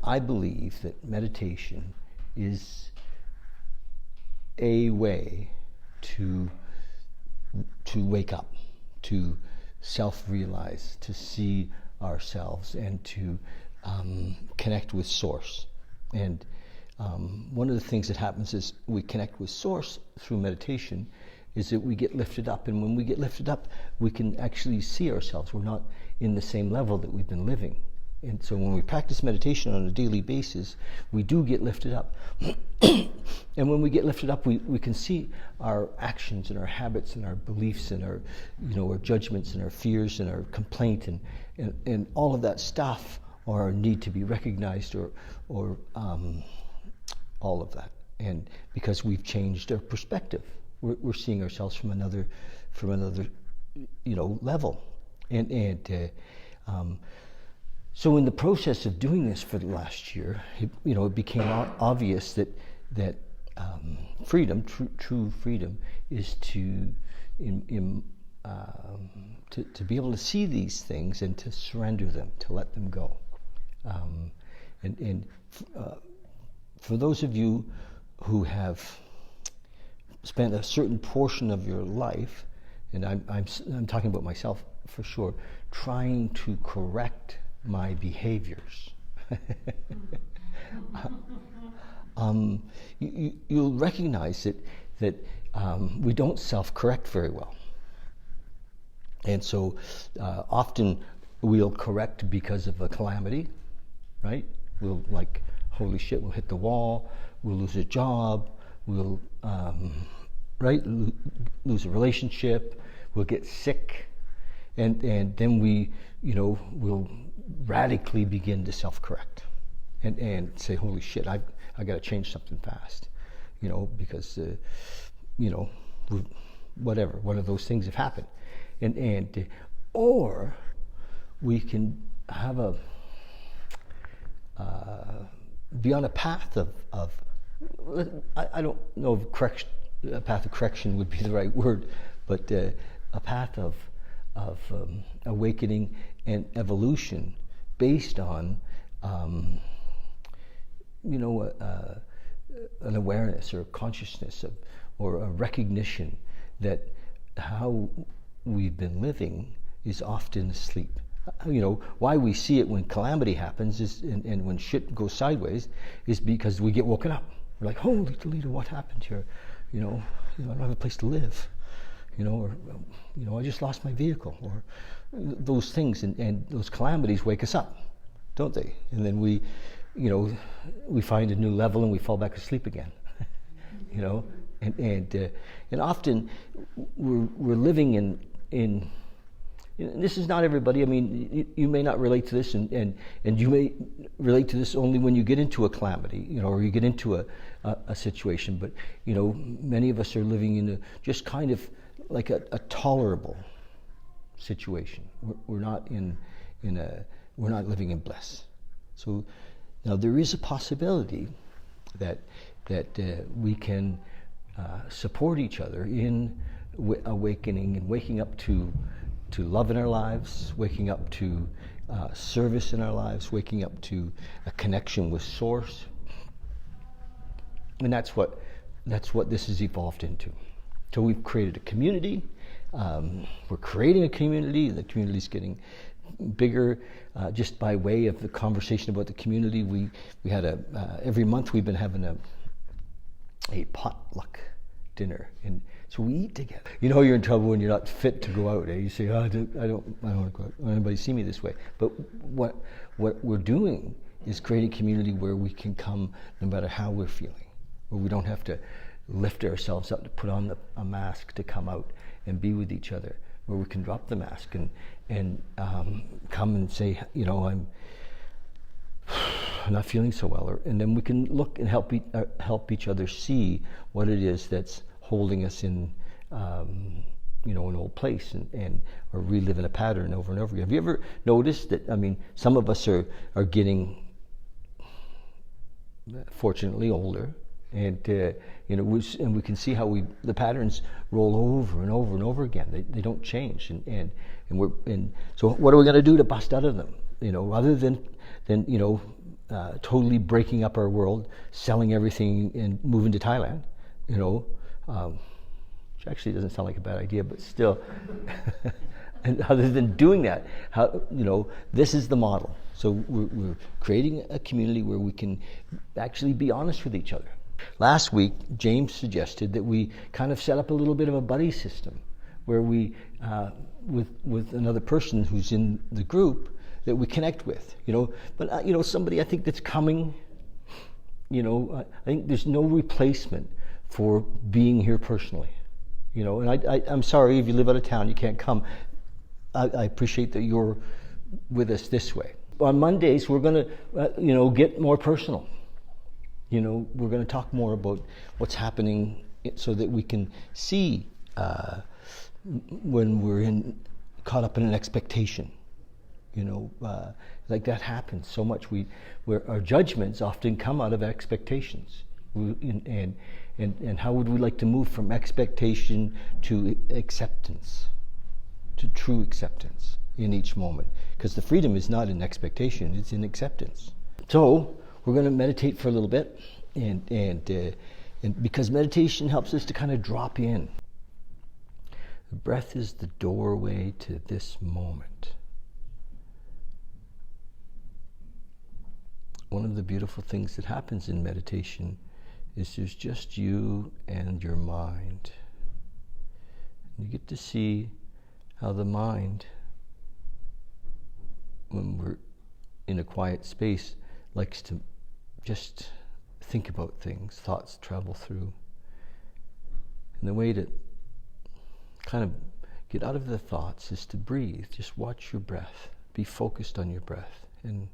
I believe that meditation is a way to wake up, to self-realize, to see ourselves, and to connect with Source. And one of the things that happens is we connect with Source through meditation is that we get lifted up. And when we get lifted up, we can actually see ourselves. We're not in the same level that we've been living. And so when we practice meditation on a daily basis, we do get lifted up. And when we get lifted up, we can see our actions and our habits and our beliefs and our, our judgments and our fears and our complaint and all of that stuff, or our need to be recognized, or all of that. And because we've changed our perspective, we're seeing ourselves from another level. So in the process of doing this for the last year, it became obvious that freedom, true freedom, is to be able to see these things and to surrender them, to let them go. For those of you who have spent a certain portion of your life, and I'm talking about myself for sure, trying to correct my behaviors, you'll recognize that we don't self-correct very well. And so often we'll correct because of a calamity, right? We'll holy shit, we'll hit the wall, we'll lose a job, we'll lose a relationship, we'll get sick, and then we'll radically begin to self-correct and say, holy shit, I got to change something fast, because whatever, one of those things have happened, or we can have be on a path of I don't know if a path of correction would be the right word, but a path of awakening and evolution based on an awareness or consciousness or a recognition that how we've been living is often asleep. Why we see it when calamity happens is, and when shit goes sideways, is because we get woken up. We're like, holy Toledo, what happened here? I don't have a place to live. Or I just lost my vehicle, or those things, and those calamities wake us up, don't they? And then we find a new level and we fall back asleep again. And often we're living in this is not everybody. I mean, you may not relate to this, and you may relate to this only when you get into a calamity, or you get into a situation. But many of us are living in just kind of like a tolerable situation. We're not we're not living in bliss. So now there is a possibility that we can support each other in awakening and waking up to love in our lives, waking up to service in our lives, waking up to a connection with Source. And that's what this has evolved into. So we've created a community. We're creating a community. The community's getting bigger just by way of the conversation about the community. We had every month we've been having a potluck dinner, and so we eat together. You're in trouble when you're not fit to go out. You say, I don't want to go out. I don't want anybody to see me this way. But what we're doing is create a community where we can come no matter how we're feeling, where we don't have to lift ourselves up to put on a mask to come out and be with each other, where we can drop the mask and come and say, I'm not feeling so well, and then we can look and help each other see what it is that's holding us in an old place or reliving a pattern over and over again. Have you ever noticed that? Some of us are getting, fortunately, older, and we can see how the patterns roll over and over and over again. They don't change, so what are we going to do to bust out of them? Other than totally breaking up our world, selling everything and moving to Thailand, you know, which actually doesn't sound like a bad idea, but still. And other than doing that, this is the model. So we're creating a community where we can actually be honest with each other. Last week, James suggested that we kind of set up a little bit of a buddy system where we, with another person who's in the group, that we connect with, But, somebody I think that's coming, I think there's no replacement for being here personally, And I'm sorry if you live out of town, you can't come. I appreciate that you're with us this way. On Mondays, we're going to, get more personal. We're going to talk more about what's happening so that we can see when we're caught up in an expectation. Like that happens so much. Where our judgments often come out of expectations. And how would we like to move from expectation to acceptance, to true acceptance in each moment? Because the freedom is not in expectation; it's in acceptance. So we're going to meditate for a little bit, and because meditation helps us to kind of drop in. The breath is the doorway to this moment. One of the beautiful things that happens in meditation is there's just you and your mind. You get to see how the mind, when we're in a quiet space, likes to just think about things, thoughts travel through. And the way to kind of get out of the thoughts is to breathe. Just watch your breath. Be focused on your breath. And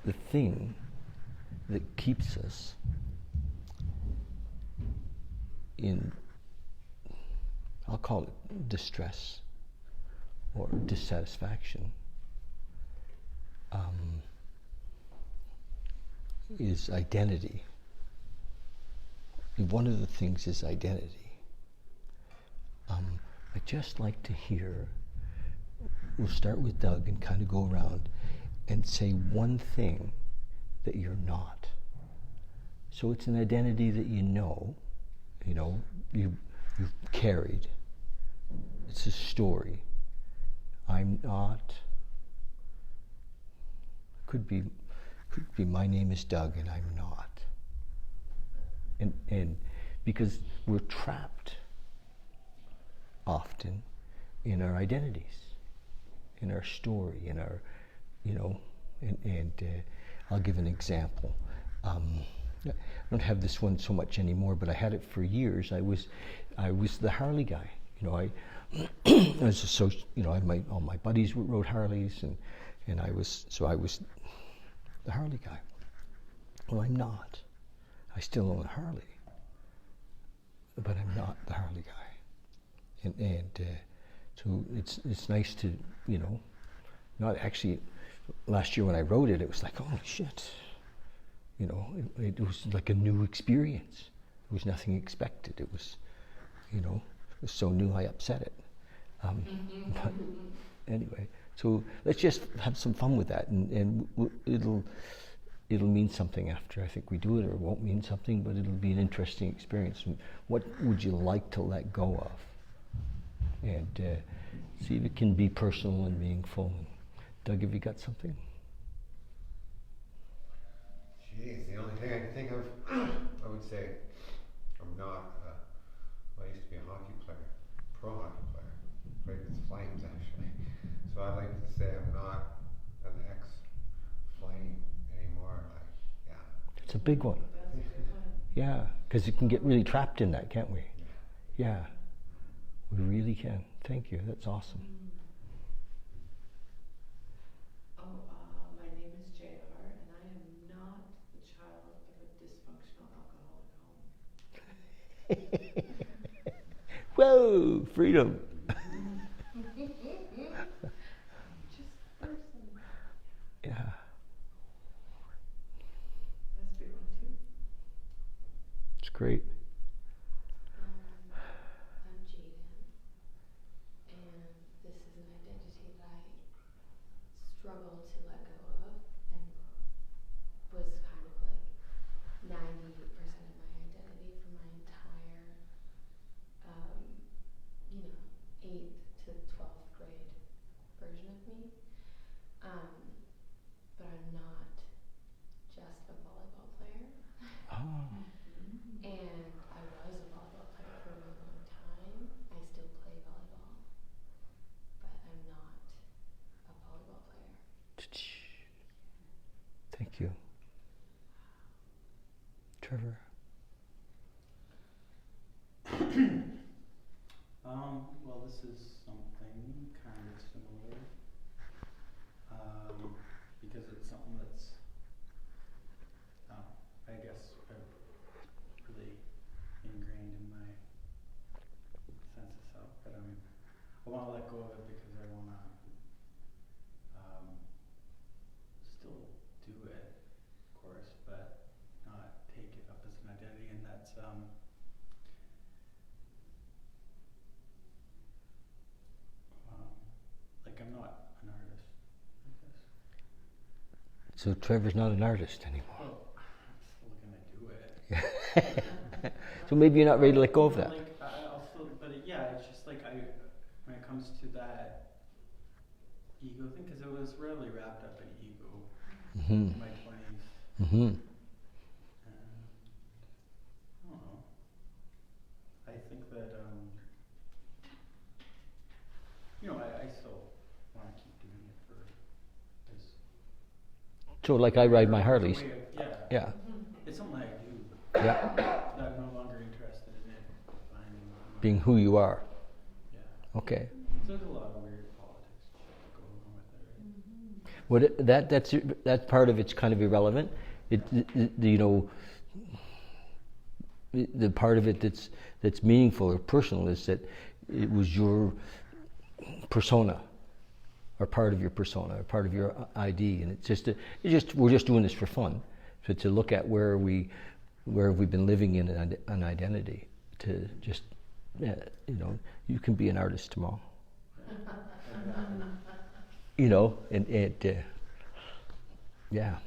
the thing that keeps us in, I'll call it distress or dissatisfaction, is identity. And one of the things is identity. I'd just like to hear, we'll start with Doug and kind of go around and say one thing that you're not. So it's an identity that you've carried. It's a story. I'm not. Could be my name is Doug and I'm not. And because we're trapped often in our identities, in our story, in our, I'll give an example. I don't have this one so much anymore, but I had it for years. I was the Harley guy. I was all my buddies rode Harleys, and I was the Harley guy. Well, I'm not. I still own a Harley, but I'm not the Harley guy. So it's nice to not actually. Last year when I wrote it, it was like, holy shit. It was like a new experience. It was nothing expected. It was, it was so new I upset it. But anyway, so let's just have some fun with that, and it'll mean something after I think we do it, or it won't mean something, but it'll be an interesting experience. And what would you like to let go of? And see if it can be personal and meaningful. Doug, have you got something? Geez, the only thing I can think of, I would say, I'm not, I used to be a hockey player, pro hockey player, played with the Flames actually. So I'd like to say I'm not an ex-Flame anymore. It's a big one. Yeah, because you can get really trapped in that, can't we? Yeah, we really can. Thank you, that's awesome. My name is JR, and I am not the child of a dysfunctional alcoholic home. Whoa, freedom. Just person. Yeah. That's a big one too. It's great. I'm Jada, Trevor? Well, this is something kind of similar, because it's something that's, I guess, really ingrained in my sense of self. But I want to let go of it because I want to still do it, of course, but not take it up as an identity, and that's like I'm not an artist, I guess. So Trevor's not an artist anymore. Well, I'm still gonna do it. So maybe you're not ready to let go of that. Like I'll still, but yeah, it's just like when it comes to that ego thing, because it was really wrapped up in ego in my 20s. Mm-hmm. I don't know. I think that I still want to keep doing it for this. So like I ride my Harleys. Yeah. It's something I do. Yeah. But I'm no longer interested in it Being who you are. Yeah. Okay. So there's a lot of weird politics going on with it. Well, that part of it's kind of irrelevant. The part of it that's meaningful or personal is that it was your persona, or part of your persona, or part of your ID, and we're just doing this for fun, so to look at where have we been living in an identity, to just you can be an artist tomorrow, and yeah.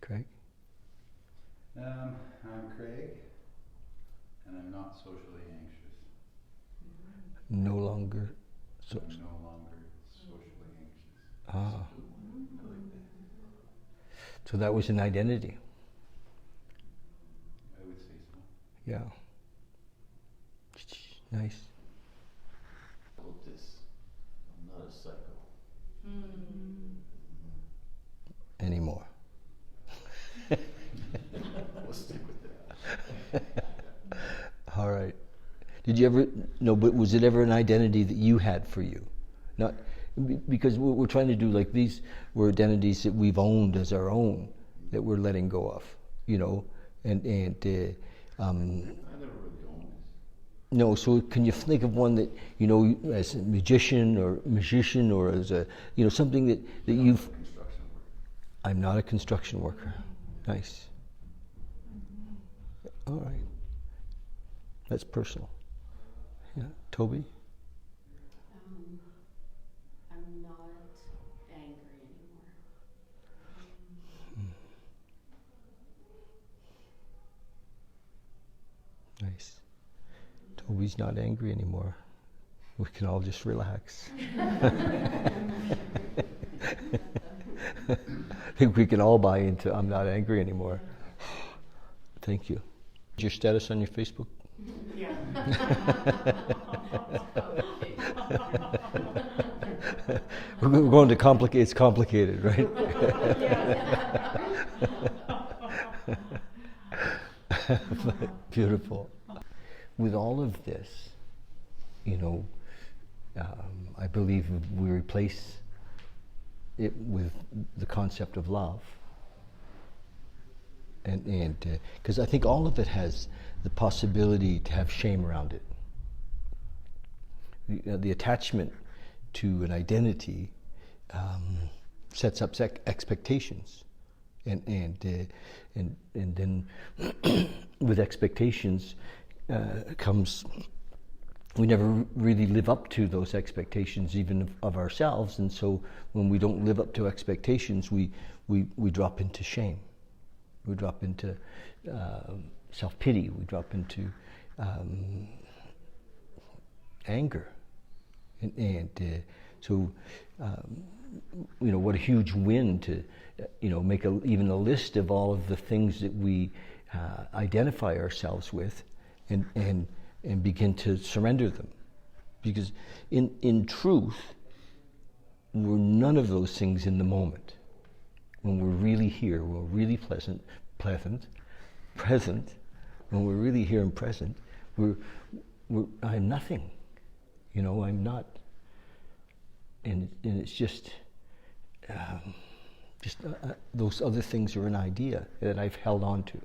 Craig? I'm Craig, and I'm not socially anxious. No longer. So. I'm no longer socially anxious. Ah. I like that. So that was an identity. I would say so. Yeah. Nice. Quote this: I'm not a psycho. Anymore. We'll stick with that. All right. Did you ever? No, but was it ever an identity that you had for you? Not because what we're trying to do, like these were identities that we've owned as our own, that we're letting go of, and I never really owned this. no. So can you think of one that as a magician or as a something that you've? Construction work. I'm not a construction worker. Nice. All right. That's personal. Yeah. Toby? I'm not angry anymore. Nice. Toby's not angry anymore. We can all just relax. I think we can all buy into I'm not angry anymore. Thank you. Is your status on your Facebook? Yeah. We're going to complicate. It's complicated, right? Beautiful. With all of this, I believe we replace it with the concept of love, and because I think all of it has the possibility to have shame around it. The attachment to an identity sets up expectations, and then with expectations comes. We never really live up to those expectations, even of ourselves, and so when we don't live up to expectations, we drop into shame. We drop into self-pity. We drop into anger, and so what a huge win to make even a list of all of the things that we identify ourselves with, and begin to surrender them, because in truth we're none of those things in the moment. when we're really here, when we're really present, when we're really here and present, I'm nothing. You know, I'm not. And it's just those other things are an idea that I've held on to.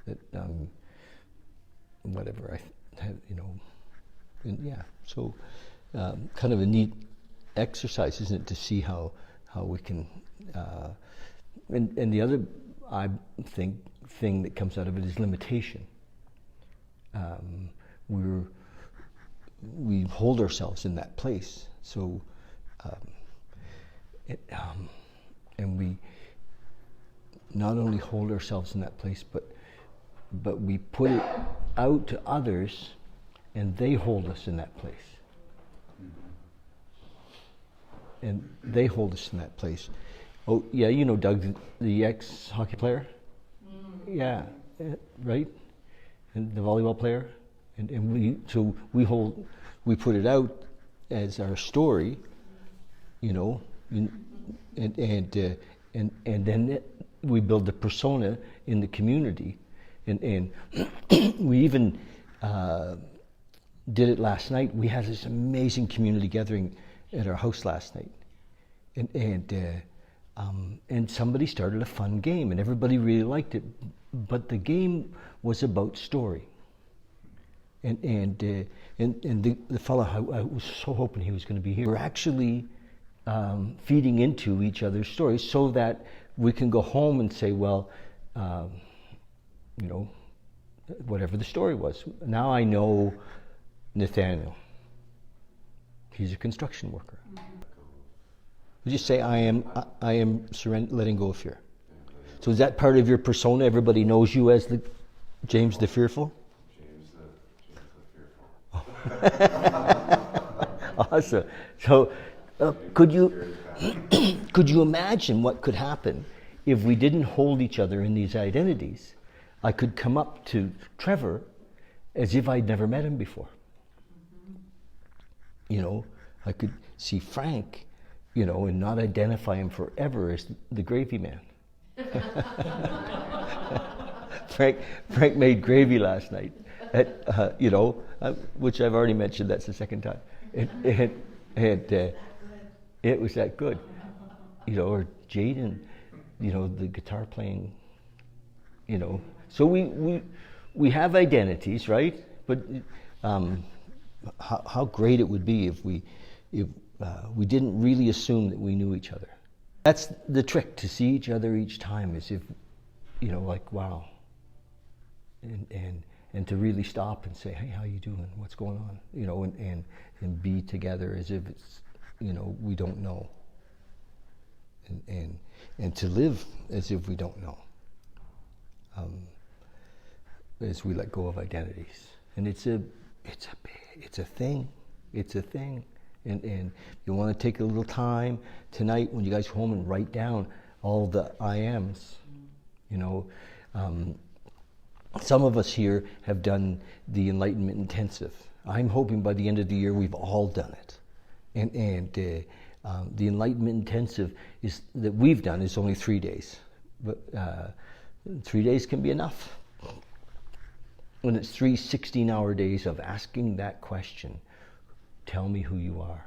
That whatever I have, you know, and yeah. So kind of a neat exercise, isn't it, to see how we can. And the other, I think, thing that comes out of it is limitation. We hold ourselves in that place. So, and we not only hold ourselves in that place, but we put it out to others, and they hold us in that place. And they hold us in that place. Oh, yeah, you know Doug, the ex-hockey player? Yeah, right? And the volleyball player? And we put it out as our story, you know, and then we build the persona in the community. And we even did it last night. We had this amazing community gathering at our house last night. And somebody started a fun game, and everybody really liked it. But the game was about story. And the fellow, I was so hoping he was going to be here. We're actually feeding into each other's stories so that we can go home and say, well, you know, whatever the story was. Now I know Nathaniel. He's a construction worker. Would you say I am letting go of fear? So is that part of your persona? Everybody knows you as the James the Fearful? James the Fearful. Awesome. So could you imagine what could happen if we didn't hold each other in these identities? I could come up to Trevor as if I'd never met him before. You know, I could see Frank, you know, and not identify him forever as the gravy man. Frank made gravy last night, you know, which I've already mentioned. That's the second time. It was that good, you know. Or Jaden, you know, the guitar playing, you know. So we have identities, right? But how great it would be if we didn't really assume that we knew each other. That's the trick, to see each other each time as if, you know, like, wow. And to really stop and say, hey, how you doing? What's going on? You know, and be together as if it's, you know, we don't know. And to live as if we don't know. As we let go of identities. And it's a thing. It's a thing. And you want to take a little time tonight when you guys go home and write down all the I ams. You know, some of us here have done the Enlightenment Intensive. I'm hoping by the end of the year we've all done it. And the Enlightenment Intensive that we've done is only 3 days. But 3 days can be enough. When it's 3 16-hour days of asking that question, tell me who you are.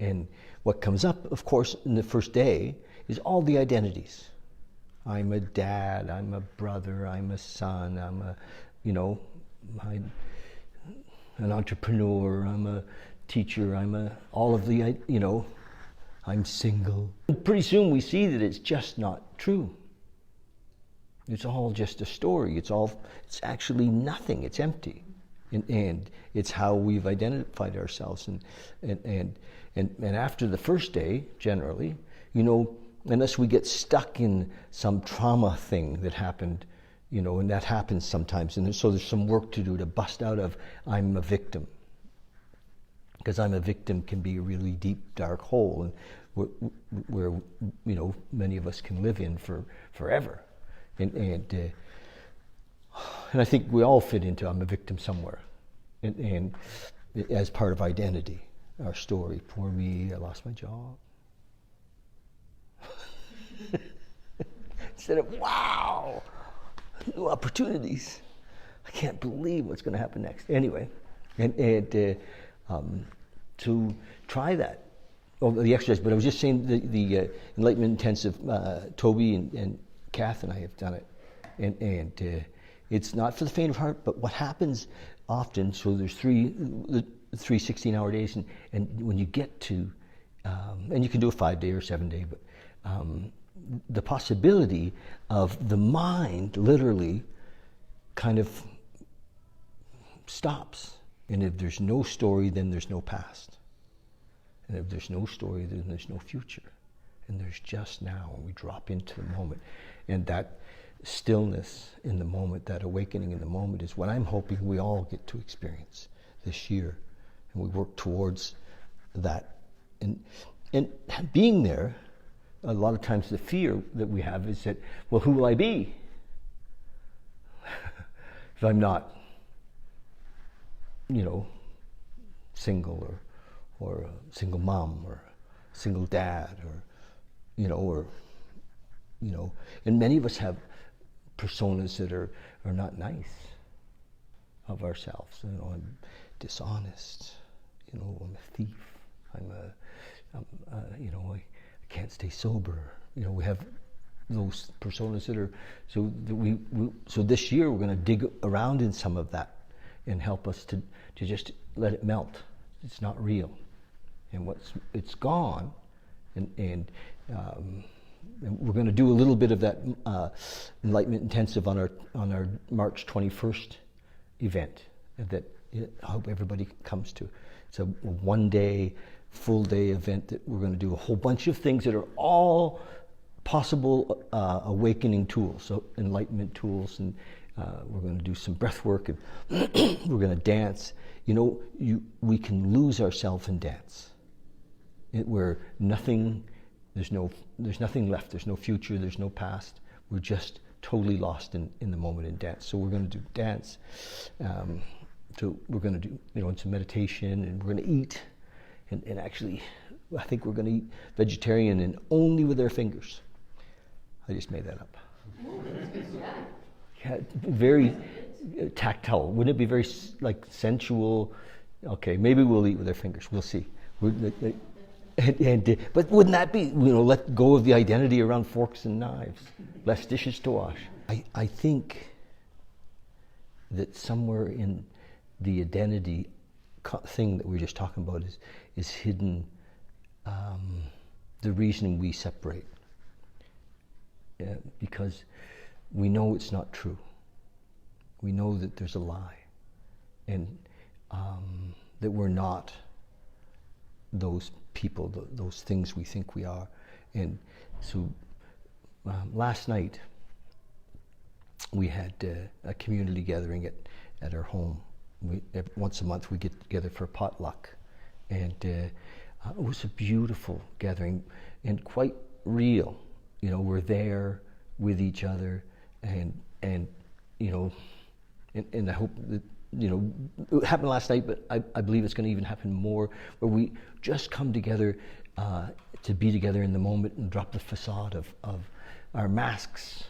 And what comes up, of course, in the first day is all the identities. I'm a dad, I'm a brother, I'm a son, I'm a, you know, I'm an entrepreneur, I'm a teacher, all of the, you know, I'm single. And pretty soon we see that it's just not true. It's all just a story. It's actually nothing. It's empty. And it's how we've identified ourselves. And after the first day, generally, you know, unless we get stuck in some trauma thing that happened, you know, and that happens sometimes. And so there's some work to do to bust out of I'm a victim. Because I'm a victim can be a really deep, dark hole, and where you know, many of us can live in forever. And I think we all fit into I'm a victim somewhere, and as part of identity, our story. Poor me, I lost my job. instead of, wow, new opportunities. I can't believe what's going to happen next. Anyway, to try that. Oh, the exercise, but I was just saying the Enlightenment Intensive, Toby and Kath and I have done it. And it's not for the faint of heart, but what happens often, so there's three 16-hour days, and when you get to, and you can do a 5-day or 7-day, but the possibility of the mind literally kind of stops. And if there's no story, then there's no past. And if there's no story, then there's no future. And there's just now, and we drop into the moment. And that stillness in the moment, that awakening in the moment, is what I'm hoping we all get to experience this year. And we work towards that. And being there, a lot of times the fear that we have is that, well, who will I be if I'm not, single or a single mom or a single dad and many of us have personas that are not nice of ourselves. I'm dishonest, I'm a thief, I can't stay sober. We have those personas that are, so this year we're going to dig around in some of that and help us to just let it melt. It's not real. And it's gone. And we're going to do a little bit of that Enlightenment Intensive on our March 21st event that I hope everybody comes to. It's a 1-day, full-day event that we're going to do a whole bunch of things that are all possible awakening tools, so enlightenment tools, and we're going to do some breath work, and we're going to dance. We can lose ourselves in dance, where there's nothing left. There's no future. There's no past. We're just totally lost in the moment in dance. So we're going to do dance. So we're going to do some meditation, and we're going to eat, and actually, I think we're going to eat vegetarian and only with our fingers. I just made that up. Yeah, very tactile. Wouldn't it be very sensual? Okay, maybe we'll eat with our fingers. We'll see. But wouldn't that be, let go of the identity around forks and knives, less dishes to wash? I think that somewhere in the identity thing that we were just talking about is hidden the reason we separate. Because we know it's not true. We know that there's a lie, and that we're not those people, those things we think we are. And so last night we had a community gathering at our home. Once a month we get together for a potluck, and it was a beautiful gathering and quite real. We're there with each other, and I hope that, it happened last night, but I believe it's going to even happen more, where we just come together to be together in the moment and drop the facade of our masks,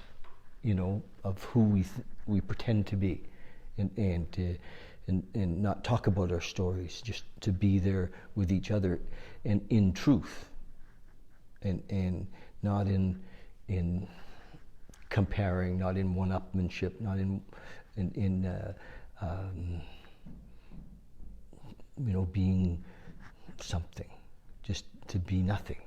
of who we pretend to be, and not talk about our stories, just to be there with each other and in truth, and not in comparing, not in one-upmanship, not in being something, just to be nothing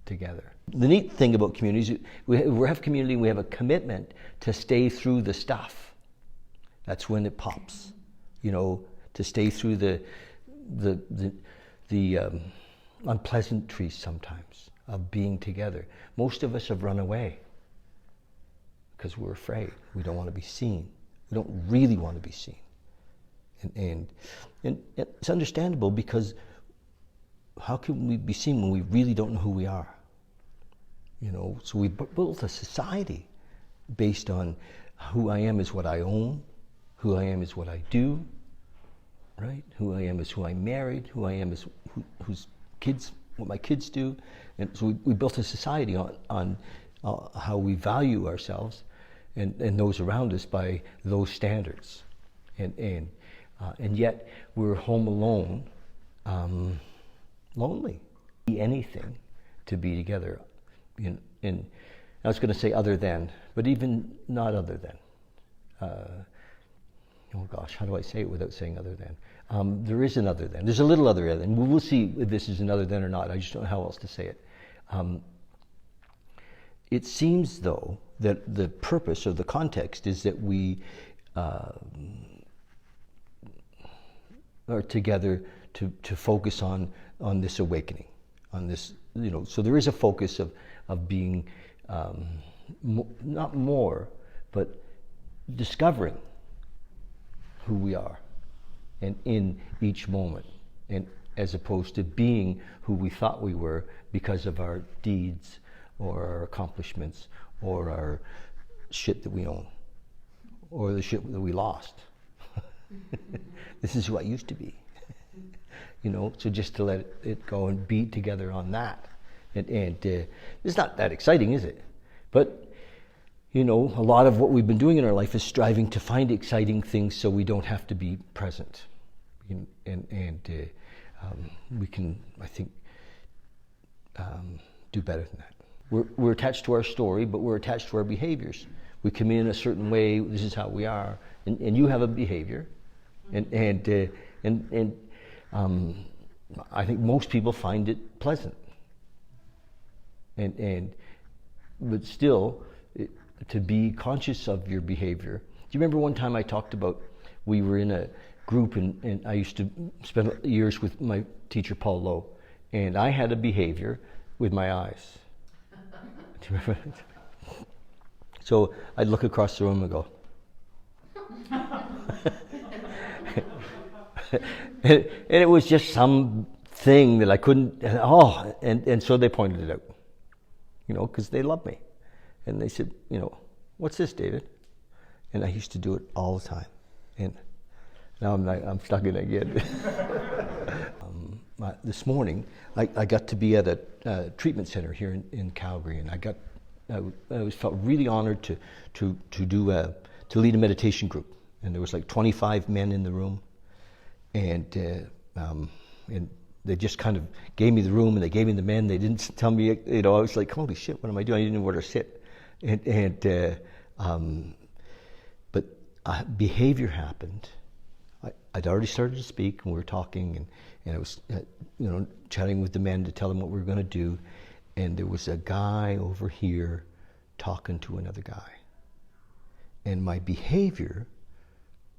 together. The neat thing about communities, we have community, and we have a commitment to stay through the stuff. That's when it pops, to stay through the unpleasantries sometimes of being together. Most of us have run away because we're afraid. We don't want to be seen. We don't really want to be seen. And it's understandable, because how can we be seen when we really don't know who we are? So we built a society based on who I am is what I own, who I am is what I do, right? Who I am is who I married, who I am is whose kids, what my kids do. And so we built a society on how we value ourselves and those around us by those standards. And yet we're home alone, lonely. Anything to be together. In I was going to say other than, but even not other than. Oh gosh, how do I say it without saying other than? There is an other than. There's a little other than. We'll see if this is an other than or not. I just don't know how else to say it. It seems, though, that the purpose or the context is that we are together to focus on this awakening, on this, so there is a focus of being not more, but discovering who we are and in each moment, and as opposed to being who we thought we were because of our deeds or our accomplishments or our shit that we own or the shit that we lost. This is who I used to be. So just to let it go and be together on that. And it's not that exciting, is it? But, a lot of what we've been doing in our life is striving to find exciting things so we don't have to be present. We can, I think, do better than that. We're attached to our story, but we're attached to our behaviors. We come in a certain way, this is how we are, and you have a behavior. And I think most people find it pleasant. But still, to be conscious of your behavior. Do you remember one time I talked about, we were in a group and I used to spend years with my teacher, Paul Lowe, and I had a behavior with my eyes. Do you remember that? So I'd look across the room and go, and it was just some thing that I couldn't, and so they pointed it out, because they love me. And they said, what's this, David? And I used to do it all the time. And now I'm stuck in it again. This morning, I got to be at a treatment center here in Calgary, and I felt really honored to lead a meditation group. And there was like 25 men in the room, and they just kind of gave me the room, and they gave me the men. They didn't tell me, I was like, holy shit, what am I doing? I didn't know where to sit. But behavior happened. I'd already started to speak, and we were talking, and I was, chatting with the men to tell them what we were going to do. And there was a guy over here talking to another guy. And my behavior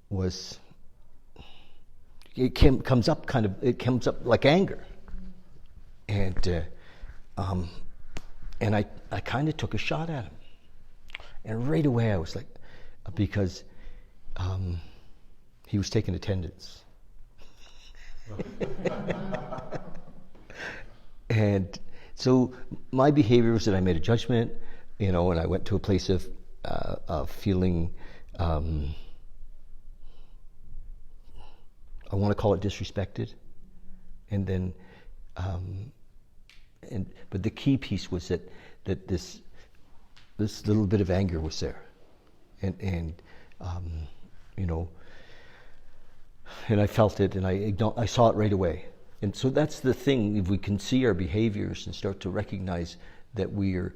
was, it comes up like anger. And I kind of took a shot at him. And right away I was like, because he was taking attendance. And so my behavior was that I made a judgment, and I went to a place of feeling, I want to call it disrespected. And then, but the key piece was that this little bit of anger was there, and I felt it, and I saw it right away. And so that's the thing, if we can see our behaviors and start to recognize that we are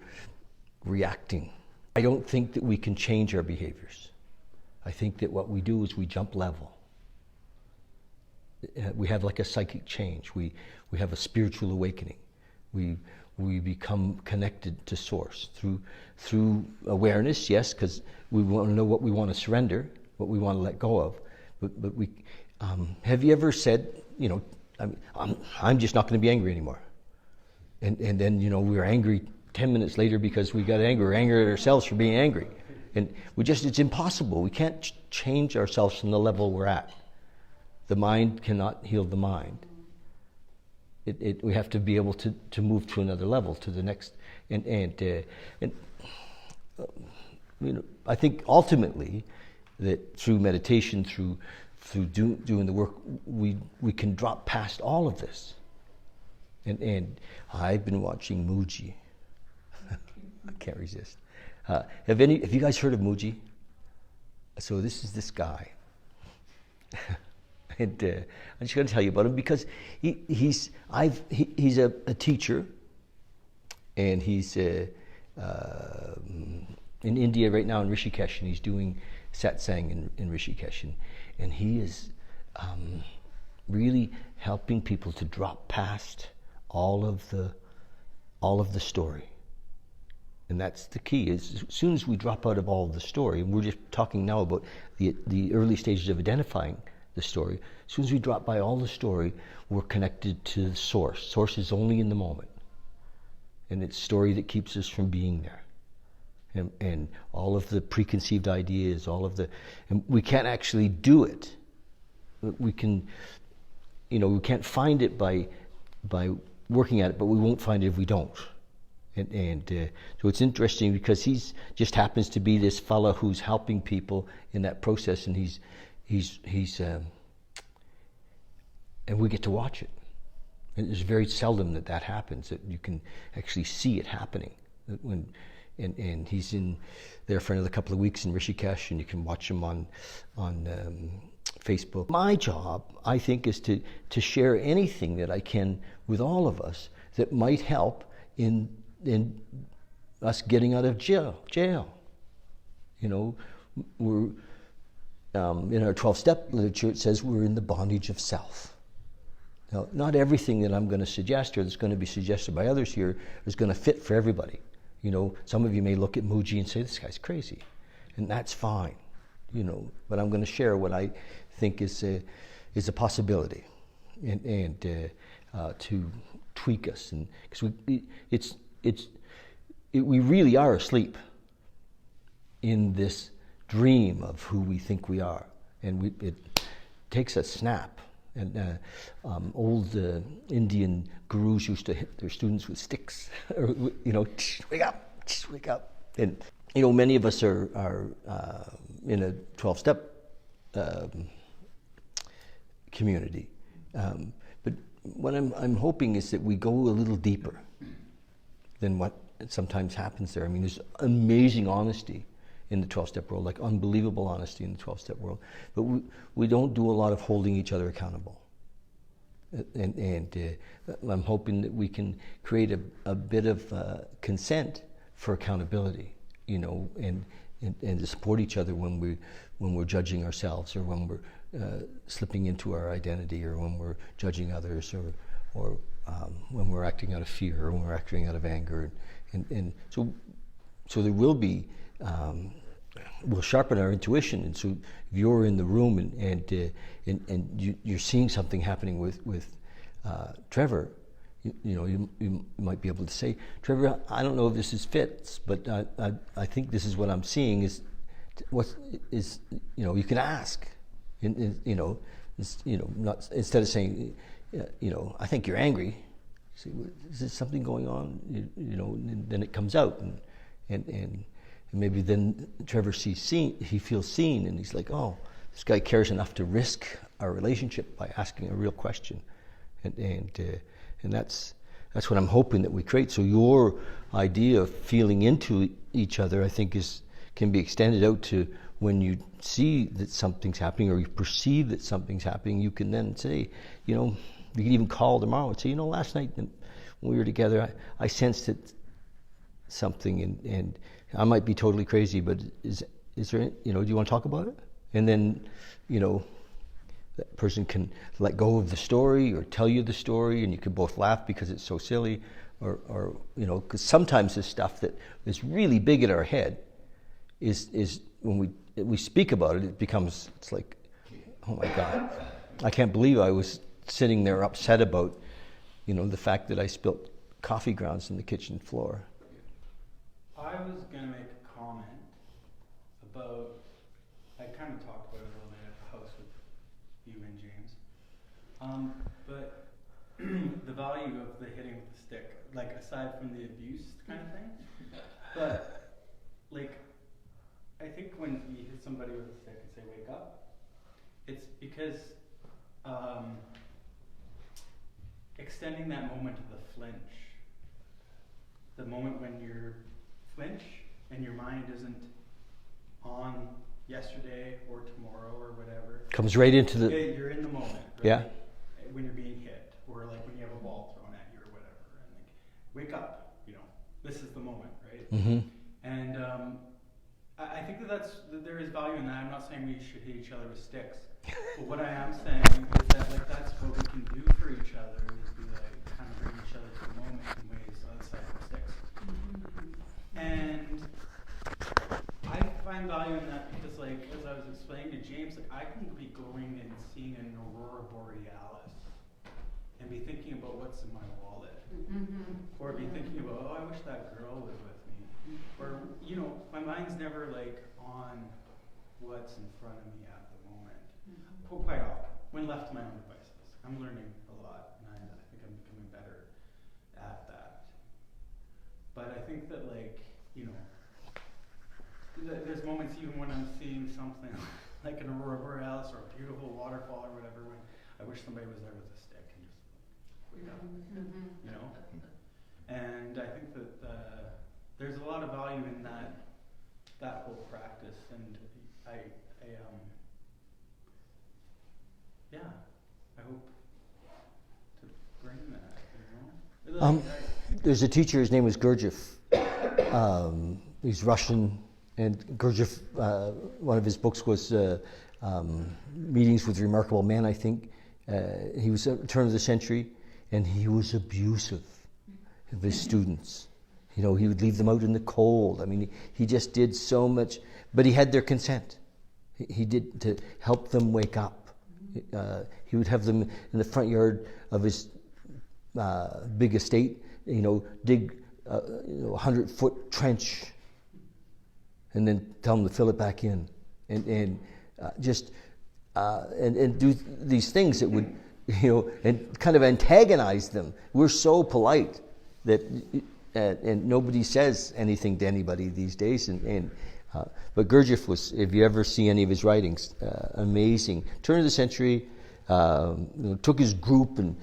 reacting. I don't think that we can change our behaviors. I think that what we do is we jump level. We have like a psychic change. We have a spiritual awakening. We become connected to Source through awareness, yes, because we want to know what we want to surrender, what we want to let go of. But we, have you ever said, I'm just not going to be angry anymore, and then we're angry 10 minutes later because we got angry. We're angry at ourselves for being angry, and it's impossible. We can't change ourselves from the level we're at. The mind cannot heal the mind. We have to be able to move to another level, to the next, and I think ultimately that through meditation, through doing the work, we can drop past all of this. And I've been watching Muji. I can't resist. Have you guys heard of Muji? So this is this guy. And I'm just going to tell you about him because he's a teacher, and he's in India right now in Rishikesh, and he's doing satsang in Rishikesh, and he is really helping people to drop past all of the story. And that's the key, is as soon as we drop out of all of the story, and we're just talking now about the early stages of identifying the story, as soon as we drop by all the story, we're connected to the source. Source is only in the moment. And it's story that keeps us from being there. And all of the preconceived ideas, and we can't actually do it. We can, we can't find it by working at it, but we won't find it if we don't. So it's interesting because he's just happens to be this fella who's helping people in that process, and he's and we get to watch it. And it's very seldom that happens, that you can actually see it happening. And he's in there for another couple of weeks in Rishikesh, and you can watch him on Facebook. My job, I think, is to share anything that I can with all of us that might help in us getting out of jail. We're in our 12-step literature, it says we're in the bondage of self. Now, not everything that I'm going to suggest or that's going to be suggested by others here is going to fit for everybody. Some of you may look at Muji and say, this guy's crazy. And that's fine, But I'm going to share what I think is a possibility and to tweak us. And because we really are asleep in this dream of who we think we are. And it takes a snap. And old Indian gurus used to hit their students with sticks, or, wake up. And, many of us are in a 12-step community. But what I'm hoping is that we go a little deeper than what sometimes happens there. I mean, there's amazing honesty in the 12-step world, like unbelievable honesty in the 12-step world. But we don't do a lot of holding each other accountable. And I'm hoping that we can create a bit of consent for accountability, and to support each other when we're judging ourselves, or when we're slipping into our identity, or when we're judging others, or when we're acting out of fear, or when we're acting out of anger. And so there will be, we'll sharpen our intuition. And so if you're in the room and you're seeing something happening with Trevor, you might be able to say, Trevor, I don't know if this fits, but I think this is what I'm seeing is you can ask, not instead of saying, I think you're angry. See, is there something going on? And then it comes out, and maybe then Trevor he feels seen, and he's like, oh, this guy cares enough to risk our relationship by asking a real question, and that's what I'm hoping that we create. So your idea of feeling into each other, I think, can be extended out to when you see that something's happening, or you perceive that something's happening. You can then say, you can even call tomorrow and say, last night when we were together, I sensed that something, and I might be totally crazy, but is there, do you want to talk about it? And then, that person can let go of the story or tell you the story, and you can both laugh because it's so silly, or because sometimes the stuff that is really big in our head is when we speak about it, it's like, oh my God, I can't believe I was sitting there upset about, the fact that I spilt coffee grounds in the kitchen floor. I was going to make a comment about, I kind of talked about it a little bit at the house with you and James, but the value of the hitting with the stick, like aside from the abuse kind of thing, but like, I think when you hit somebody with a stick and say, wake up, it's because extending that moment of the flinch, the moment when you're flinch and your mind isn't on yesterday or tomorrow or whatever. Comes right into the... You're in the moment, right? Yeah. When you're being hit, or like when you have a ball thrown at you or whatever, and like, wake up, this is the moment, right? Mm-hmm. And I think that there is value in that. I'm not saying we should hit each other with sticks, but what I am saying is that like that's what we can do for each other, is be like kind of bring each other to the moment in ways outside of sticks. And I find value in that because, like, as I was explaining to James, like I can be going and seeing an aurora borealis and be thinking about what's in my wallet, or be thinking about, oh, I wish that girl was with me, or my mind's never like on what's in front of me at the moment. Quite often, when left to my own devices, I'm learning a lot, and I think I'm becoming better at that. But I think that there's moments even when I'm seeing something like an aurora borealis or a beautiful waterfall or whatever, when I wish somebody was there with a stick and just wake up, And I think that there's a lot of value in that whole practice, and I hope to bring that, There's a teacher, his name was Gurdjieff. He's Russian, and Gurdjieff, one of his books was Meetings with Remarkable Men, I think. He was at the turn of the century, and he was abusive of his students. He would leave them out in the cold. I mean, he just did so much, but he had their consent. He did to help them wake up. He would have them in the front yard of his big estate, dig a 100-foot trench, and then tell them to fill it back in, and do these things that would, and kind of antagonize them. We're so polite that, and nobody says anything to anybody these days. But Gurdjieff was, if you ever see any of his writings, amazing. Turn of the century, took his group and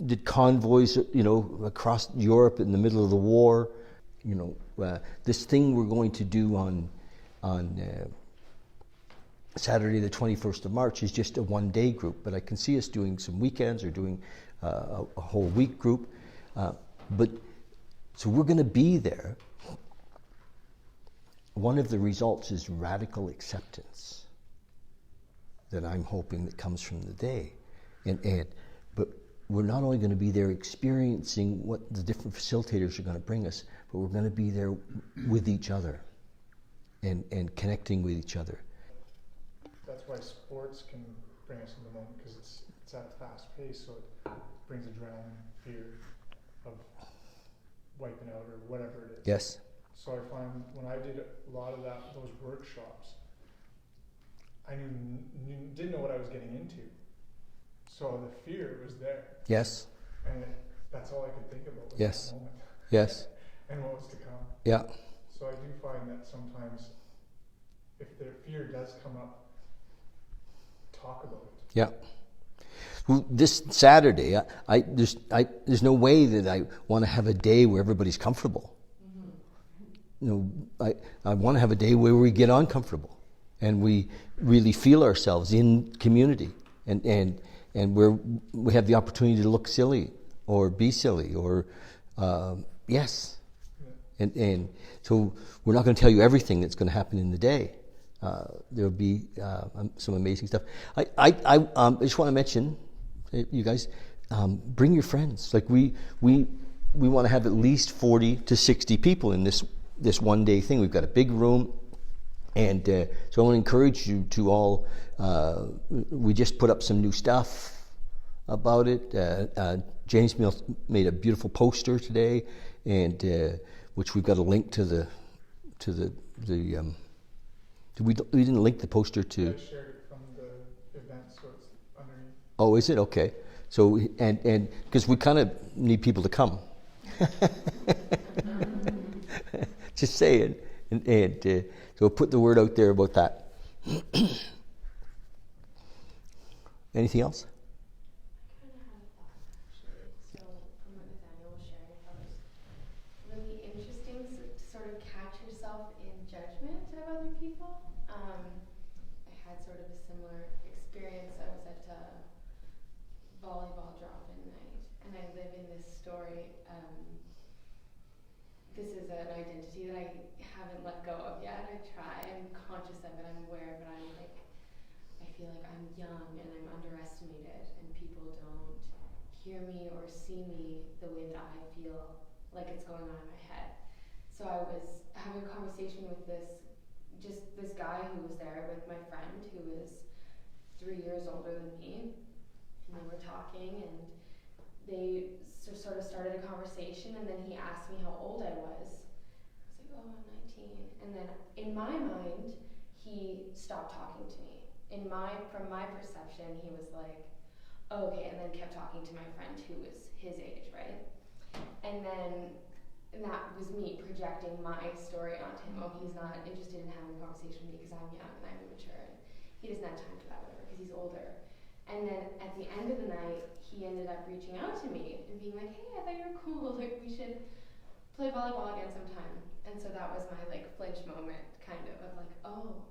did convoys, across Europe in the middle of the war. This thing we're going to do on Saturday the 21st of March is just a one-day group, but I can see us doing some weekends or doing a whole week group. So we're going to be there. One of the results is radical acceptance that I'm hoping that comes from the day. But we're not only going to be there experiencing what the different facilitators are going to bring us, but we're going to be there with each other and connecting with each other. That's why sports can bring us in the moment, because it's at a fast pace, so it brings adrenaline, fear of wiping out or whatever it is. Yes. So I find when I did a lot of those workshops, I didn't know what I was getting into. So the fear was there. Yes. And that's all I could think about was Yes. that moment. Yes. And what was to come. Yeah. So I do find that sometimes if their fear does come up, talk about it. Yeah. Well, this Saturday, there's no way that I want to have a day where everybody's comfortable. I want to have a day where we get uncomfortable and we really feel ourselves in community, and where we have the opportunity to look silly or be silly or yes. Yeah. And so we're not going to tell you everything that's going to happen in the day. There'll be some amazing stuff. I just want to mention, you guys, bring your friends. Like we want to have at least 40 to 60 people in this one day thing. We've got a big room, and so I want to encourage you to all. We just put up some new stuff about it. James made a beautiful poster today, and which we've got a link to the. We didn't link the poster to. I shared it from the event, so it's underneath. Oh, is it? Okay. So, and because we kind of need people to come. Just saying. And so put the word out there about that. Anything else? I kind of have a thought, actually. So, from what Nathaniel was sharing, I thought it was really interesting to sort of experience, I was at a volleyball drop-in night, and I live in this story. This is an identity that I haven't let go of yet. I try. I'm conscious of it. I'm aware, but I feel like I'm young and I'm underestimated, and people don't hear me or see me the way that I feel like it's going on in my head. So I was having a conversation with this guy who was there with my friend who was 3 years older than me, and we were talking, and they sort of started a conversation, and then he asked me how old I was. I was like, oh, I'm 19. And then in my mind, he stopped talking to me. From my perception, he was like, oh, okay, and then kept talking to my friend who was his age, right? And that was me projecting my story onto him. Oh, he's not interested in having a conversation with me because I'm young and I'm immature, and he doesn't have time for that, whatever, because he's older. And then at the end of the night, he ended up reaching out to me and being like, hey, I thought you were cool, like we should play volleyball again sometime. And so that was my like flinch moment, kind of like, oh,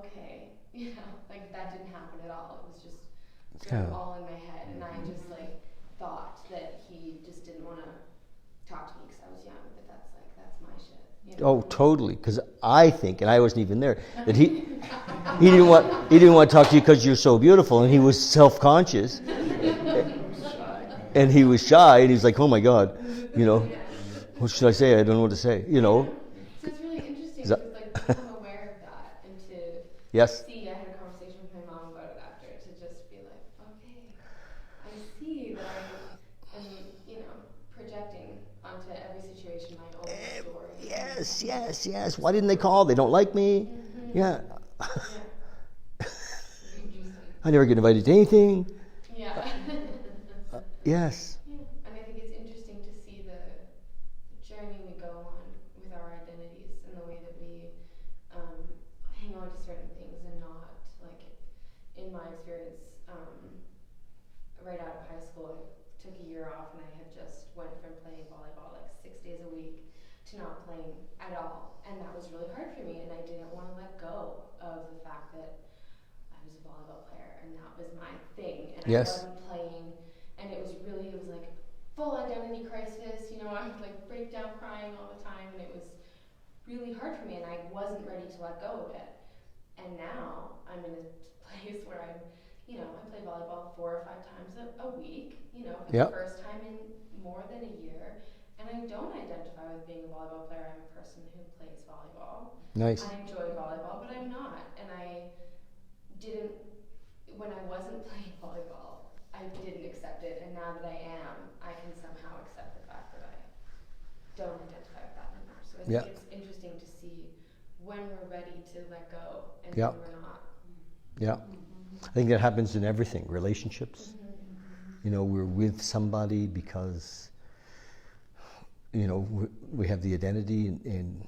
okay, you know, like that didn't happen at all. It was just sort of all in my head, and I just like thought that he just didn't want to talk to me because I was young, but that's my shit. You know? Oh, totally. Because I think, and I wasn't even there, that he didn't want to talk to you because you're so beautiful, and he was self-conscious, and he was shy, and he's like, oh my God, you know, what should I say? I don't know what to say, you know. So it's really interesting because like become aware of that, and to Yes. see. I had a conversation with my mom about it after, to just be like, okay, I see that I am, you know, projecting onto every situation my own story. Yes. Why didn't they call? They don't like me. Mm-hmm. Yeah. Interesting. I never get invited to anything. Yeah. Yes. Yeah. And I think it's interesting to see the journey we go on with our identities and the way that we hang on to certain things and not, like, in my experience, right out of high school, I took a year off and I had just went from playing volleyball like 6 days a week to not playing at all. And that was really hard for me, and I didn't want to let go of the fact that I was a volleyball player and that was my thing, and Yes. I wasn't playing, and it was like full identity crisis, you know, I would like break down crying all the time, and it was really hard for me, and I wasn't ready to let go of it. And now I'm in a place where I'm, you know, I play volleyball 4 or 5 times a week, you know, for the first time in more than a year, and I don't identify with being a volleyball player. I'm a person who plays volleyball. Nice. I enjoy volleyball, but I'm not, and I didn't, when I wasn't playing volleyball, I didn't accept it, and now that I am, I can somehow accept the fact that I don't identify with that anymore. So I think it's interesting to see when we're ready to let go and when we're not. Yeah. I think that happens in everything, relationships. You know, we're with somebody because, you know, we have the identity and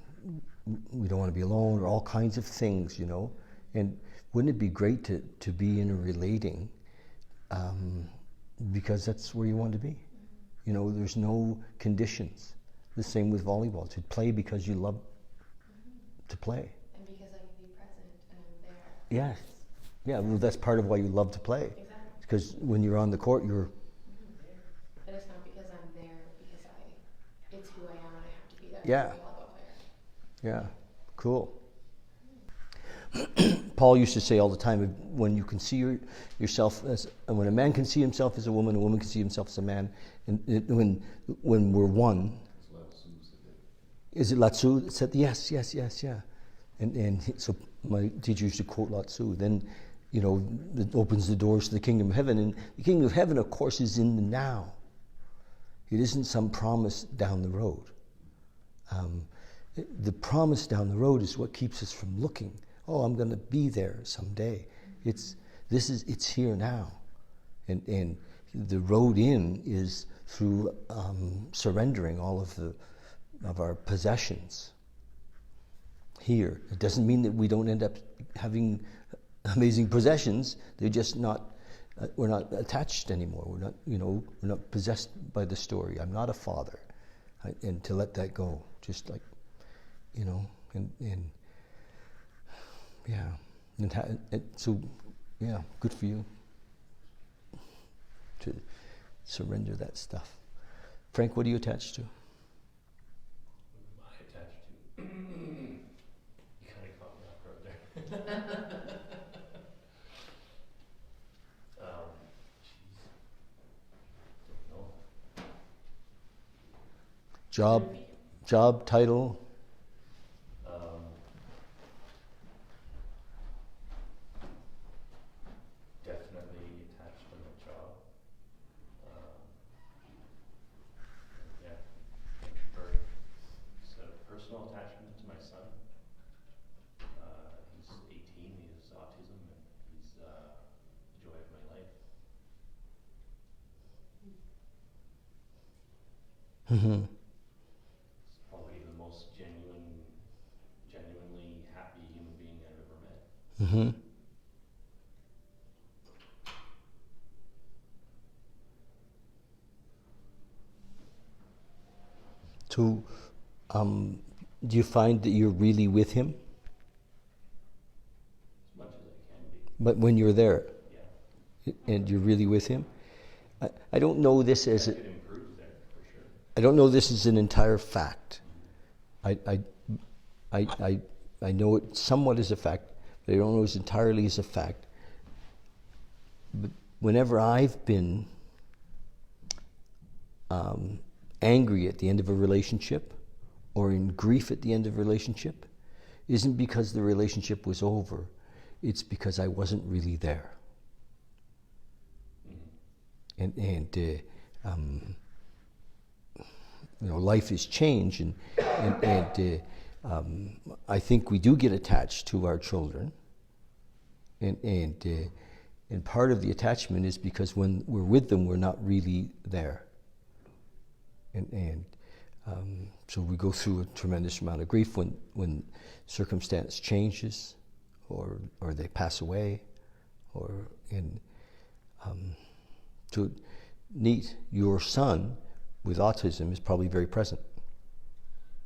we don't want to be alone, or all kinds of things, you know. And wouldn't it be great to be in a relating because that's where you want to be. You know, there's no conditions. The same with volleyball, to play because you love to play. And because I can be present and I'm there. Yes. Yeah, well, that's part of why you love to play. Exactly. Because when you're on the court, you're... But it's not because I'm there, because it's who I am and I have to be there. Yeah. As a volleyball player. Yeah, cool. Paul used to say all the time, when you can see yourself as, when a man can see himself as a woman can see himself as a man, and when we're one. Is it Lao Tzu that said yes, yeah. And so my teacher used to quote Lao Tzu. Then, you know, it opens the doors to the kingdom of heaven. And the kingdom of heaven, of course, is in the now. It isn't some promise down the road. The promise down the road is what keeps us from looking. Oh, I'm going to be there someday. It's here now, and the road in is through surrendering all of our possessions. Here, it doesn't mean that we don't end up having amazing possessions. They're just not. We're not attached anymore. We're not. You know, we're not possessed by the story. I'm not a father, and to let that go, just like, you know, and yeah, and so, Yeah, good for you to surrender that stuff. Frank, what are you attached to? What am I attached to? You kind of caught me off guard there. Jeez. Don't know. Job, title? Definitely attached to my job. Yeah. Very, it's a personal attachment to my son. He's 18, he has autism, and he's the joy of my life. Mm-hmm. He's probably the most genuinely happy human being I've ever met. Mm-hmm. So, do you find that you're really with him? As much as I can be. But when you're there, Yeah. and you're really with him? I don't know this as I could improve there, for sure. I don't know this is an entire fact. I know it somewhat as a fact, but I don't know it entirely as a fact. But whenever I've been angry at the end of a relationship or in grief at the end of a relationship, isn't because the relationship was over. It's because I wasn't really there. Life has changed, and I think we do get attached to our children, and part of the attachment is because when we're with them, we're not really there, and so we go through a tremendous amount of grief when circumstance changes, or they pass away, so neat. Your son with autism is probably very present.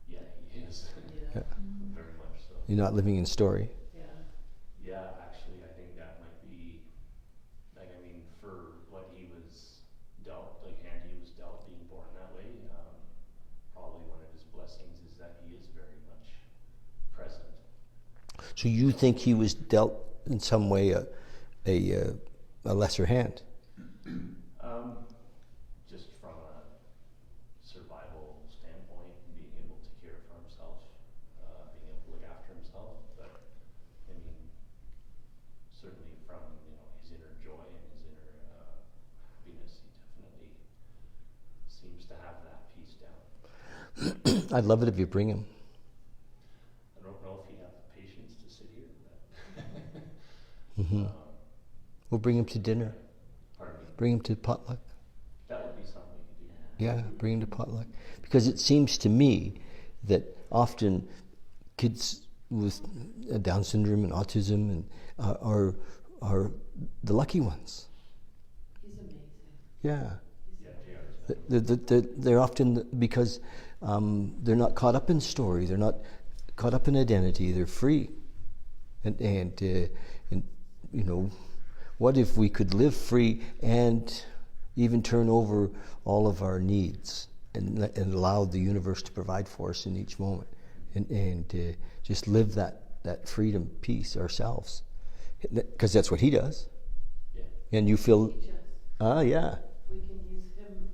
Yeah, he is. Yeah. Very much so. You're not living in story. Yeah, actually, I think that might be, for what he was dealt, hand he was dealt being born that way, probably one of his blessings is that he is very much present. So you think he was dealt in some way a lesser hand? Just from a survival standpoint, being able to care for himself, being able to look after himself, but certainly from his inner joy and his inner happiness, he definitely seems to have that piece down. I'd love it if you bring him. I don't know if you have the patience to sit here, but We'll bring him to dinner. pardon me. Bring him to potluck. That would be something we could do. Yeah, bring him to potluck. Because it seems to me that often kids with Down syndrome and autism and are the lucky ones. He's amazing. Yeah. Yeah, They're often, because they're not caught up in story, they're not caught up in identity, they're free. And what if we could live free and even turn over all of our needs and allow the universe to provide for us in each moment, and just live that freedom, peace ourselves, because that's what he does. Yeah. And you feel, Teach yeah, us. We can use him as an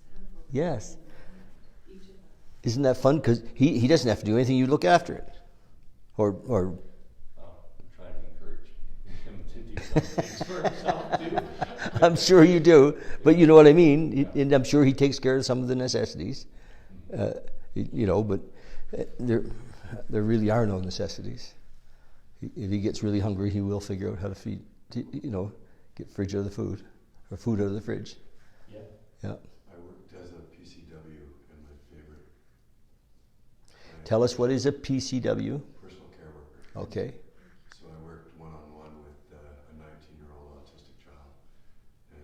example. yes. Each of us. Isn't that fun? Because he doesn't have to do anything. You look after it, or Well, I'm trying to encourage him to do some things for himself too. I'm sure you do. But you know what I mean. And I'm sure he takes care of some of the necessities. But there really are no necessities. If he gets really hungry, he will figure out how to feed. Get fridge out of the food, or food out of the fridge. Yeah. Yeah. I worked as a PCW, and my favorite. Tell us, what is a PCW? Personal care worker. Okay. So I worked one-on-one with a 19-year-old autistic child, and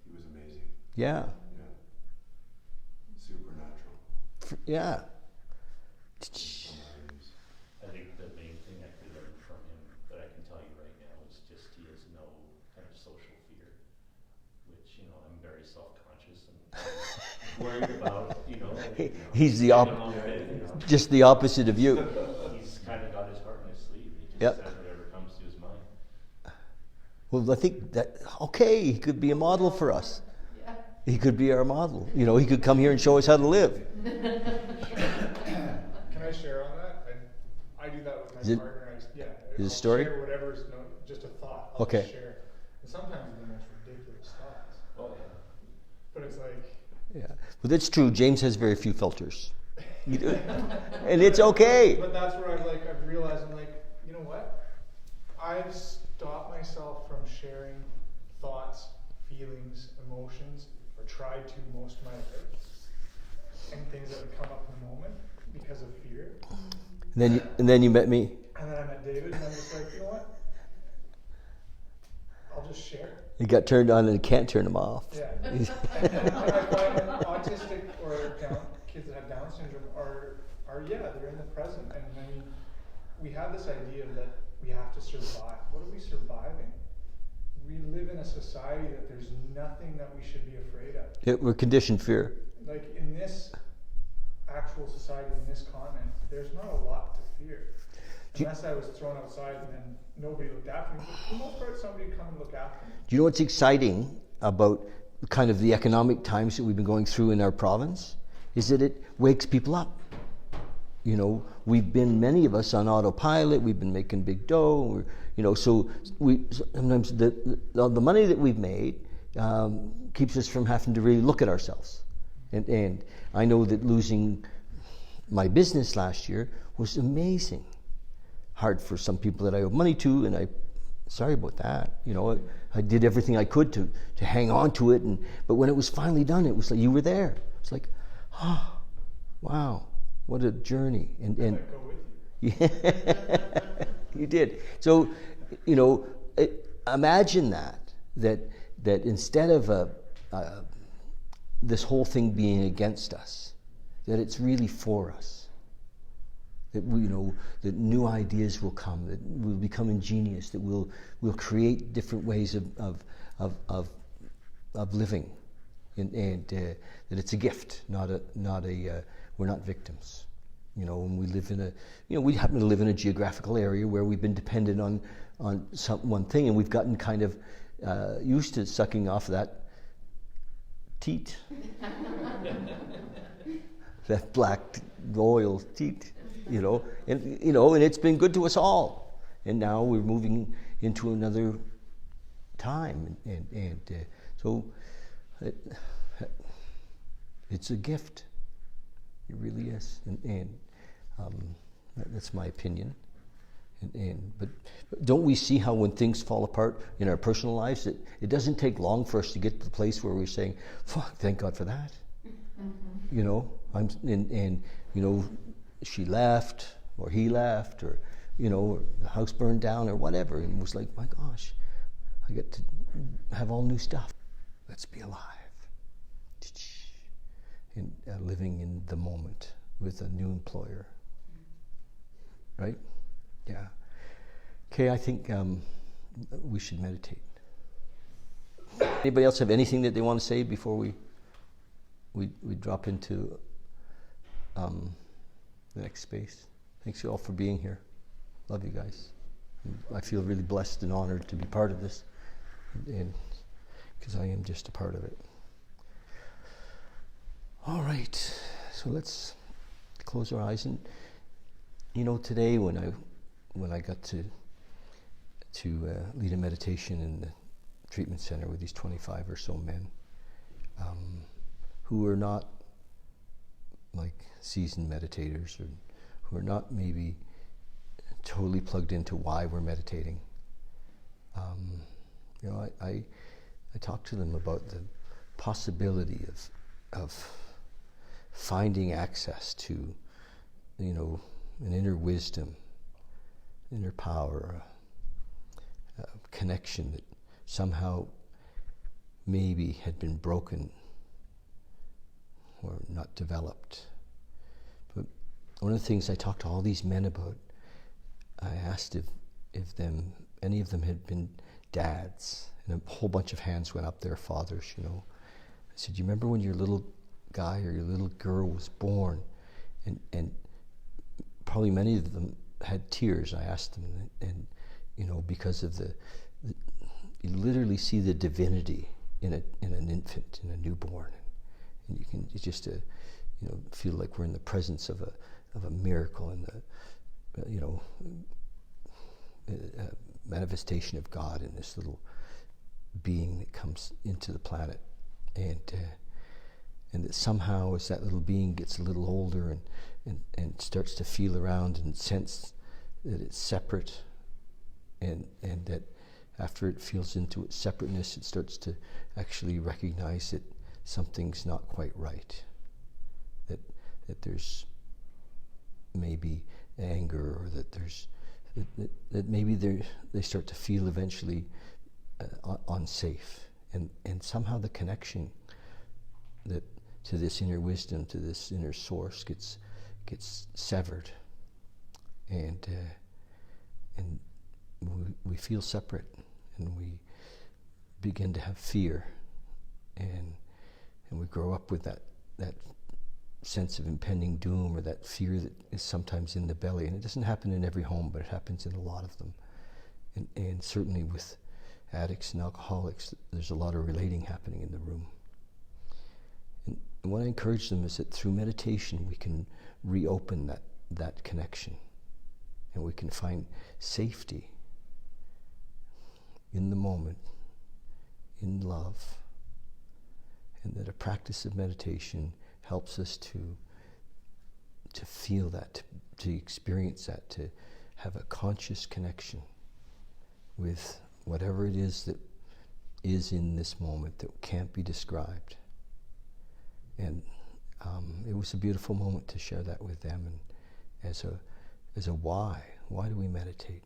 he was amazing. Yeah. Yeah. Supernatural. Yeah. I think the main thing I could learn from him that I can tell you right now is just he kind of social fear, which, you know, I'm very self-conscious and worried about, you know. He's the getting along with it, you know. just the opposite of you. He's kind of got his heart in his sleeve. He just Yep. says whatever comes to his mind. Well, I think that, okay, he could be a model for us. Yeah. He could be our model. You know, he could come here and show us how to live. Can I share on that? I do that with my Is it- partner. is I'll it a story? share whatever's just a thought. I'll Okay. just share. And sometimes it's the most ridiculous thoughts. Oh, yeah. But it's like, Yeah. Well, that's true. James has very few filters. And it's okay. but that's where I've realized, I'm like, you know what? I've stopped myself from sharing thoughts, feelings, emotions, or tried to most of my life, and things that would come up in the moment because of fear. And then you met me. And then I met David, and I'm just like, you know what? I'll just share. He got turned on and can't turn him off. Yeah. And I find that autistic or kids that have Down syndrome are they're in the present. And I mean, we have this idea that we have to survive. What are we surviving? We live in a society that there's nothing that we should be afraid of. Yeah, we're conditioned fear. Like in this actual society, in this continent, there's not a lot to fear. Unless I was thrown outside and then nobody looked after me. But for the most part, somebody would come and look after me. Do you know what's exciting about kind of the economic times that we've been going through in our province? Is that it wakes people up. You know, we've been, many of us, on autopilot. We've been making big dough. You know, so we sometimes the money that we've made keeps us from having to really look at ourselves. And I know that losing my business last year was amazing. Hard for some people that I owe money to, and sorry about that. You know, I did everything I could to hang on to it, but when it was finally done, it was like you were there. It's like, oh, wow, what a journey. And I go with you. yeah, you did. So, you know, imagine that instead of this whole thing being against us, that it's really for us. That we, you know, that new ideas will come, that we'll become ingenious, that we'll create different ways of living, and that it's a gift, not a we're not victims. You know, and we live in we happen to live in a geographical area where we've been dependent on one thing, and we've gotten kind of used to sucking off that teat, that black oil teat. And it's been good to us all. And now we're moving into another time, and so it's a gift. It really is, and that's my opinion. But don't we see how when things fall apart in our personal lives, that it doesn't take long for us to get to the place where we're saying, "Fuck, thank God for that." Mm-hmm. You know, she left, or he left, or or the house burned down, or whatever, and it was like, my gosh, I get to have all new stuff. Let's be alive, and living in the moment with a new employer, right? Yeah. Okay, I think we should meditate. Anybody else have anything that they want to say before we drop into the next space? Thanks you all for being here. Love you guys. I feel really blessed and honored to be part of this, and because I am just a part of it. All right, so let's close our eyes. And today when I got to lead a meditation in the treatment center with these 25 or so men who are not like seasoned meditators, or who are not maybe totally plugged into why we're meditating. I talked to them about the possibility of finding access to, an inner wisdom, inner power, a connection that somehow maybe had been broken or not developed. But one of the things I talked to all these men about, I asked if any of them had been dads, And a whole bunch of hands went up there, fathers, you know. I said, you remember when your little guy or your little girl was born? And probably many of them had tears. I asked them, and you know, because of you literally see the divinity in an infant, in a newborn, and you can just you know, feel like we're in the presence of a miracle, and the you know, manifestation of God in this little being that comes into the planet, and that somehow as that little being gets a little older and starts to feel around and sense that it's separate, and that after it feels into its separateness, it starts to actually recognize that something's not quite right, that there's maybe anger, or that there's that maybe they start to feel eventually unsafe, and somehow the connection that to this inner wisdom, to this inner source, gets severed, and we feel separate, and we begin to have fear, and we grow up with that sense of impending doom, or that fear that is sometimes in the belly. And it doesn't happen in every home, but it happens in a lot of them, and certainly with addicts and alcoholics, there's a lot of relating happening in the room. And what I encourage them is that through meditation we can reopen that connection, and we can find safety in the moment, in love, and that a practice of meditation helps us to feel that, to experience that, to have a conscious connection with whatever it is that is in this moment that can't be described. And it was a beautiful moment to share that with them, and as a why do we meditate?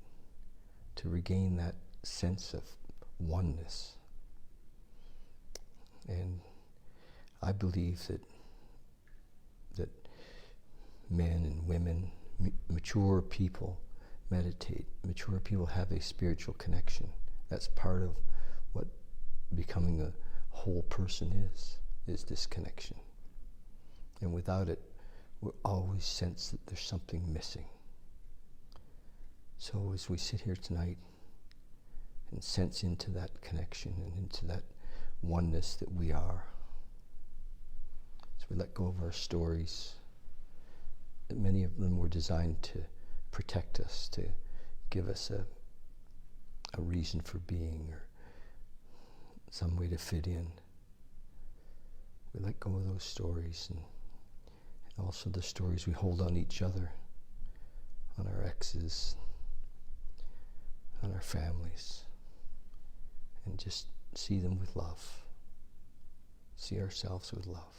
To regain that sense of oneness. And I believe that men and women, mature people meditate. Mature people have a spiritual connection. That's part of what becoming a whole person is this connection. And without it, we always sense that there's something missing. So as we sit here tonight and sense into that connection and into that oneness that we are, as we let go of our stories, that many of them were designed to protect us, to give us a reason for being, or some way to fit in. We let go of those stories, and also the stories we hold on each other, on our exes, on our families, and just see them with love. See ourselves with love.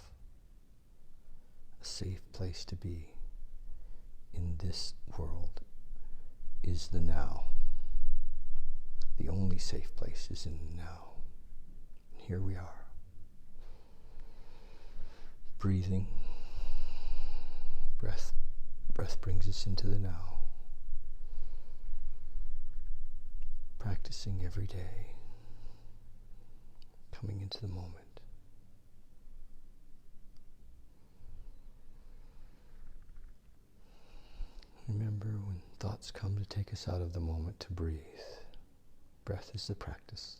A safe place to be in this world is the now. The only safe place is in the now. And here we are. Breathing. Breath brings us into the now. Practicing every day. Coming into the moment. Remember, when thoughts come to take us out of the moment, to breathe. Breath is the practice.